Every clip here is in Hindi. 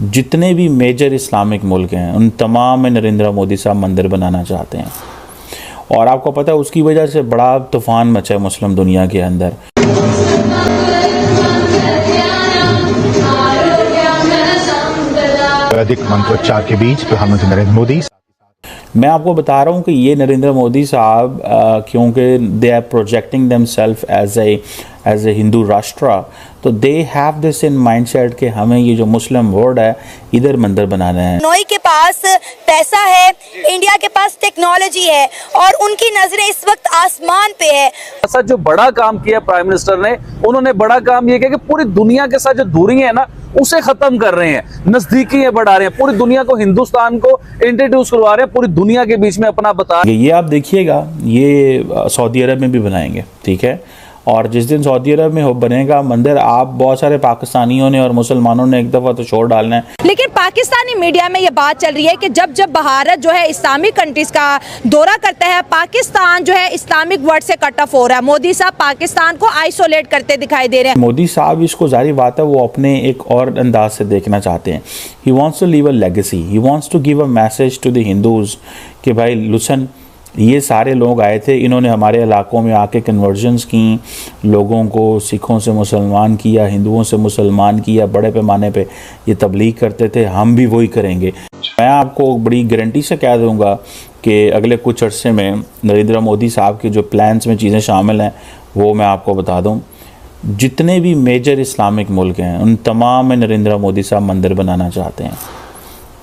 जितने भी मेजर इस्लामिक मुल्क हैं उन तमाम में नरेंद्र मोदी साहब मंदिर बनाना चाहते हैं। और आपको पता है उसकी वजह से बड़ा तूफान मचा है मुस्लिम दुनिया के अंदर। वैदिक मंत्रोच्चार के बीच प्रधानमंत्री नरेंद्र मोदी, मैं आपको बता रहा हूँ कि ये नरेंद्र मोदी साहब क्योंकि they are projecting themselves as a Hindu rashtra, तो they have this in mindset कि हमें ये जो मुस्लिम वर्ल्ड है इधर मंदिर बनाना है। नोई के पास पैसा है, इंडिया के पास टेक्नोलॉजी है और उनकी नजरें इस वक्त आसमान पे है। ऐसा जो बड़ा काम किया प्राइम मिनिस्टर ने, उन्होंने बड़ा काम ये किया कि पूरी दुनिया के साथ जो दूरी है ना उसे खत्म कर रहे हैं, नजदीकी बढ़ा रहे हैं, पूरी दुनिया को, हिंदुस्तान को इंट्रोड्यूस करवा रहे हैं, पूरी दुनिया के बीच में अपना बता। ये आप देखिएगा, ये सऊदी अरब में भी बनाएंगे, ठीक है। और जिस दिन सऊदी अरब में हो बनेगा मंदिर, आप बहुत सारे पाकिस्तानियों ने और मुसलमानों ने एक दफ़ा तो छोड़ डालना है। लेकिन पाकिस्तानी मीडिया में ये बात चल रही है कि जब भारत जो है इस्लामिक कंट्रीज का दौरा करता है, पाकिस्तान जो है इस्लामिक वर्ल्ड से कट ऑफ हो रहा है। मोदी साहब पाकिस्तान को आइसोलेट करते दिखाई दे रहे हैं। मोदी साहब इसको जारी बात है वो अपने एक और अंदाज से देखना चाहते हैं। He wants to leave a legacy, he wants to give a message to the Hindus कि भाई लुसन, ये सारे लोग आए थे, इन्होंने हमारे इलाकों में आके कन्वर्जन्स की, लोगों को सिखों से मुसलमान किया, हिंदुओं से मुसलमान किया, बड़े पैमाने पे ये तबलीग करते थे, हम भी वही करेंगे। मैं आपको बड़ी गारंटी से कह दूंगा कि अगले कुछ अरसे में नरेंद्र मोदी साहब के जो प्लान्स में चीज़ें शामिल हैं वो मैं आपको बता दूं। जितने भी मेजर इस्लामिक मुल्क हैं उन तमाम में नरेंद्र मोदी साहब मंदिर बनाना चाहते हैं,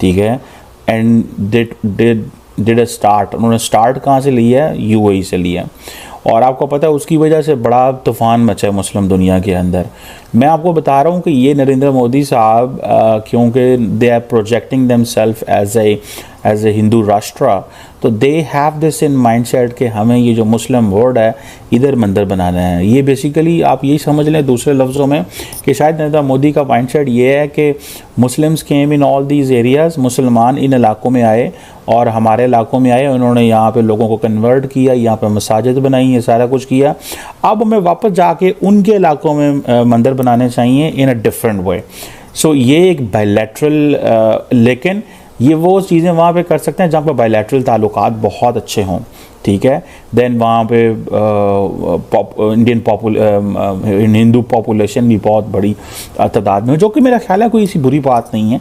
ठीक है। एंड डिड अ स्टार्ट, उन्होंने स्टार्ट कहाँ से लिया है? यूएई से लिया है। और आपको पता है उसकी वजह से बड़ा तूफान मचा है मुस्लिम दुनिया के अंदर। मैं आपको बता रहा हूँ कि ये नरेंद्र मोदी साहब क्योंकि they are projecting themselves as a Hindu rashtra, तो they have this in mindset कि हमें ये जो मुस्लिम वर्ल्ड है इधर मंदिर बनाना है। ये बेसिकली आप यही समझ लें दूसरे लफ्ज़ों में कि शायद नरेंद्र मोदी का माइंडसेट ये है कि Muslims came in all these areas, मुसलमान इन इलाकों में आए और हमारे इलाकों में आए, उन्होंने यहाँ पे लोगों को कन्वर्ट किया, यहाँ पे मसाजिद बनाई, ये सारा कुछ किया। अब हमें वापस जाके उनके इलाकों में मंदिर बनाने चाहिए इन अ डिफरेंट वे। सो ये एक बायलैटरल, लेकिन ये वो चीज़ें वहाँ पे कर सकते हैं जहाँ पे बायलैटरल ताल्लुकात बहुत अच्छे हों, ठीक है। देन वहाँ पे इंडियन हिंदू पॉपुलेशन भी बहुत बड़ी तादाद में, जो कि मेरा ख्याल है कोई ऐसी बुरी बात नहीं है,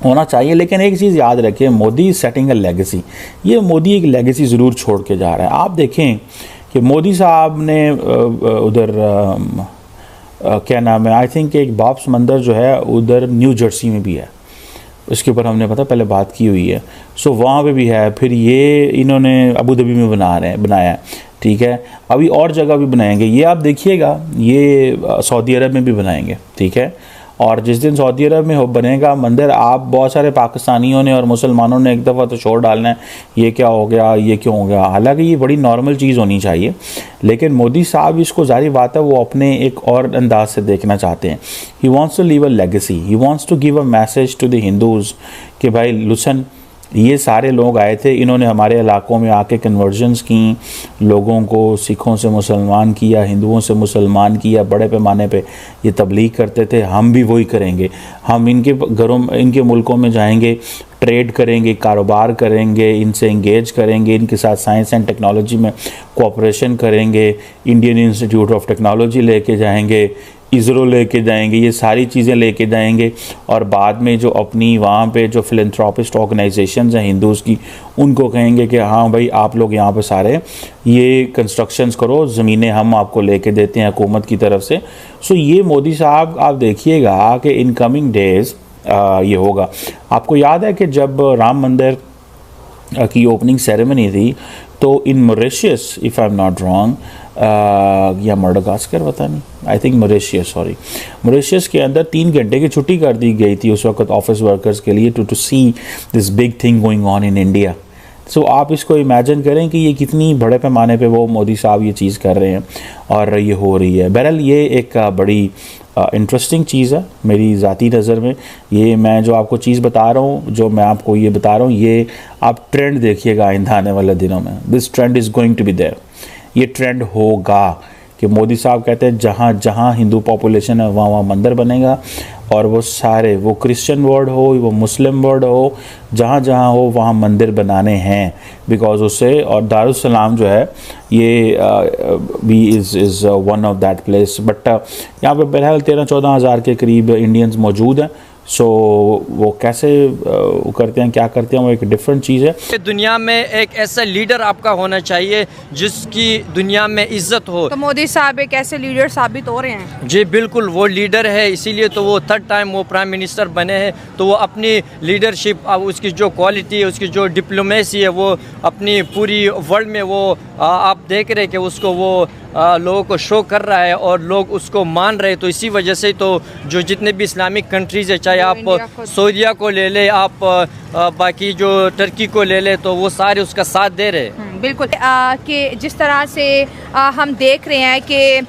होना चाहिए। लेकिन एक चीज़ याद रखिए, मोदी सेटिंग अ लेगेसी। ये मोदी एक लेगेसी ज़रूर छोड़ के जा रहा है। आप देखें कि मोदी साहब ने उधर क्या नाम है, आई थिंक एक बाब्स मंदिर जो है उधर न्यू जर्सी में भी है, उसके ऊपर हमने पहले बात की हुई है। सो वहाँ पे भी है। फिर ये इन्होंने अबू धाबी में बनाया है, ठीक है। अभी और जगह भी बनाएंगे। ये आप देखिएगा, ये सऊदी अरब में भी बनाएंगे, ठीक है। और जिस दिन सऊदी अरब में हो बनेगा मंदिर, आप बहुत सारे पाकिस्तानियों ने और मुसलमानों ने एक दफ़ा तो छोड़ डालना है, ये क्या हो गया, ये क्यों हो गया। हालांकि ये बड़ी नॉर्मल चीज़ होनी चाहिए, लेकिन मोदी साहब इसको जारी बात है वो अपने एक और अंदाज से देखना चाहते हैं। He wants to leave a legacy, he wants to give a message to the Hindus कि भाई लुसन, ये सारे लोग आए थे, इन्होंने हमारे इलाकों में आके कन्वर्जन्स की, लोगों को सिखों से मुसलमान किया, हिंदुओं से मुसलमान किया, बड़े पैमाने पे ये तबलीग करते थे, हम भी वही करेंगे। हम इनके घरों, इनके मुल्कों में जाएंगे, ट्रेड करेंगे, कारोबार करेंगे, इनसे इंगेज करेंगे, इनके साथ साइंस एंड टेक्नोलॉजी में कोऑपरेशन करेंगे, इंडियन इंस्टीट्यूट ऑफ टेक्नोलॉजी लेके जाएंगे, इसरो लेके जाएंगे, ये सारी चीज़ें लेके जाएंगे। और बाद में जो अपनी वहाँ पे जो फिलैंथ्रोपिस्ट ऑर्गेनाइजेशंस हैं हिंदूज़ की, उनको कहेंगे कि हाँ भाई आप लोग यहाँ पे सारे ये कंस्ट्रक्शंस करो, ज़मीनें हम आपको लेके देते हैं हुकूमत की तरफ से। सो ये मोदी साहब आप देखिएगा कि इन कमिंग डेज़ ये होगा। आपको याद है कि जब राम मंदिर की ओपनिंग सेरेमनी थी तो इन Mauritius, if I am not wrong, या मडागास्कर, पता नहीं, I think Mauritius, sorry, Mauritius के अंदर 3 घंटे की छुट्टी कर दी गई थी उस वक्त ऑफिस वर्कर्स के लिए, to see this big thing going on in India. So आप इसको इमेजिन करें कि ये कितनी बड़े पैमाने पे वो मोदी साहब ये चीज़ कर रहे हैं और ये हो रही है। बहरहाल ये एक बड़ी इंटरेस्टिंग चीज़ है मेरी ज़ाती नज़र में। ये मैं जो आपको चीज़ बता रहा हूँ, जो मैं आपको ये बता रहा हूँ, ये आप ट्रेंड देखिएगा आइंदा आने वाले दिनों में। This trend is going to be there. ये ट्रेंड होगा कि मोदी साहब कहते हैं जहाँ जहाँ हिंदू पॉपुलेशन है वहाँ वहाँ मंदिर बनेगा। और वो सारे, वो क्रिश्चियन वर्ल्ड हो, वो मुस्लिम वर्ल्ड हो, जहाँ जहाँ हो वहाँ मंदिर बनाने हैं, बिकॉज उससे, और दारुस्सलाम जो है ये भी is one of that place. But यहाँ पे बहरहाल 13-14 हज़ार के करीब इंडियंस मौजूद हैं। सो वो कैसे करते हैं, क्या करते हैं, वो एक डिफरेंट चीज़ है। दुनिया में एक ऐसा लीडर आपका होना चाहिए जिसकी दुनिया में इज्जत हो। तो मोदी साहब एक ऐसे लीडर साबित हो रहे हैं। जी बिल्कुल, वो लीडर है, इसीलिए तो वो 3rd टाइम वो प्राइम मिनिस्टर बने हैं। तो वो अपनी लीडरशिप, उसकी जो क्वालिटी है, उसकी जो डिप्लोमेसी है, वो अपनी पूरी वर्ल्ड में वो आप देख रहे हैं कि उसको वो लोगों को शो कर रहा है और लोग उसको मान रहे हैं। तो इसी वजह से तो जो जितने भी इस्लामिक कंट्रीज़ है, चाहे आप सऊदीया को ले ले, आप बाकी जो टर्की को ले ले, तो वो सारे उसका साथ दे रहे हैं। बिल्कुल कि जिस तरह से हम देख रहे हैं कि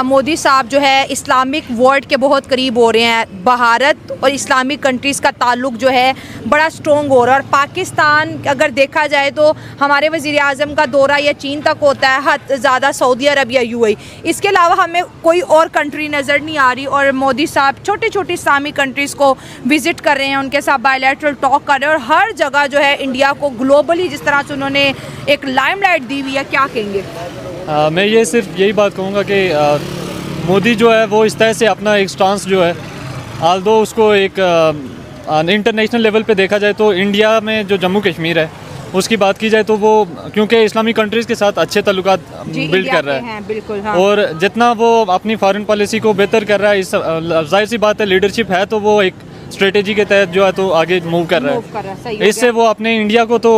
मोदी साहब जो है इस्लामिक वर्ल्ड के बहुत करीब हो रहे हैं। भारत और इस्लामिक कंट्रीज़ का ताल्लुक जो है बड़ा स्ट्रॉन्ग हो रहा है। और पाकिस्तान अगर देखा जाए तो हमारे वज़ीर आज़म का दौरा या चीन तक होता है, हद ज़्यादा सऊदी अरब या UAE। इसके अलावा हमें कोई और कंट्री नज़र नहीं आ रही। और मोदी साहब छोटी छोटी इस्लामिक कंट्रीज़ को विज़िट कर रहे हैं, उनके साथ बायलैटरल टॉक कर रहे हैं, और हर जगह जो है इंडिया को ग्लोबली जिस तरह से उन्होंने एक लाइमलाइट दी हुई है, क्या कहेंगे? मैं ये सिर्फ यही बात कहूँगा कि मोदी जो है वो इस तरह से अपना एक स्टांस जो है, आल्दो उसको एक इंटरनेशनल लेवल पे देखा जाए तो इंडिया में जो जम्मू कश्मीर है उसकी बात की जाए तो वो क्योंकि इस्लामिक कंट्रीज़ के साथ अच्छे ताल्लुकात बिल्ड कर रहा है, बिल्कुल, हाँ। और जितना वो अपनी फॉरेन पॉलिसी को बेहतर कर रहा है, इस जाहिर सी बात है लीडरशिप है तो वो एक स्ट्रेटेजी के तहत जो है तो आगे मूव कर रहा है। इससे वो अपने इंडिया को तो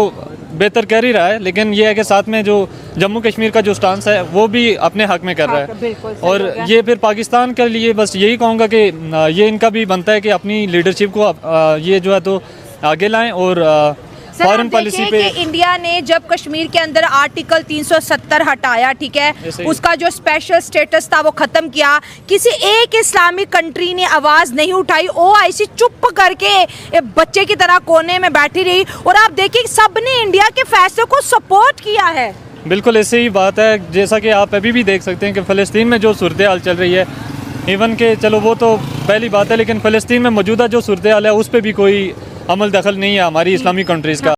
बेहतर कर ही रहा है, लेकिन ये है कि साथ में जो जम्मू कश्मीर का जो स्टांस है वो भी अपने हक में कर रहा है। और ये फिर पाकिस्तान के लिए बस यही कहूँगा कि ये इनका भी बनता है कि अपनी लीडरशिप को ये जो है तो आगे लाएं और फॉरेन पॉलिसी पे। इंडिया ने जब कश्मीर के अंदर आर्टिकल 370 हटाया, ठीक है, उसका जो स्पेशल स्टेटस था वो खत्म किया, किसी एक इस्लामिक कंट्री ने आवाज नहीं उठाई। OIC चुप करके बच्चे की तरह कोने में बैठी रही, और आप देखिए सबने इंडिया के फैसले को सपोर्ट किया है। बिल्कुल ऐसे ही बात है, जैसा कि आप अभी भी देख सकते हैं कि फ़लस्तीन में जो सूरत हाल चल रही है, इवन के चलो वो तो पहली बात है, लेकिन फ़लस्तीन में मौजूदा जो सूरत हाल है उस पर भी कोई अमल दखल नहीं है हमारी इस्लामिक कंट्रीज़ का।